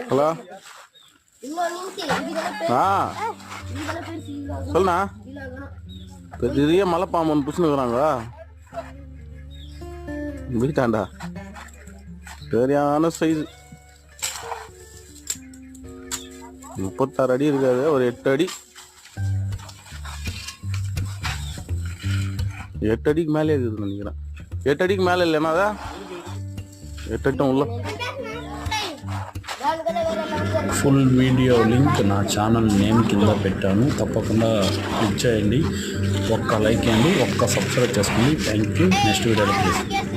Hello சொல்லுண்ணா. பெரிய மலைப்பாம்பு ஒன்று புடிச்சுன்னுக்குறாங்க வீட்டாண்டா. சரியான சைஸ் 36 அடி இருக்காது, ஒரு 8 அடி 8 அடிக்கு மேலே இருக்குதுன்னு நினைக்கிறேன். 8 அடிக்கு மேலே இல்லைன்னா அதான் 8 అடி உள்ள. ఫుల్ వీడియో లింక్ నా ఛానల్ నేమ్ కింద పెట్టాను, తప్పకుండా క్లిక్ చేయండి, ఒక్క లైక్ చేయండి, ఒక్క సబ్స్క్రైబ్ చేసుకోండి. Thank you. నెక్స్ట్ వీడియోలో ప్లీజ్.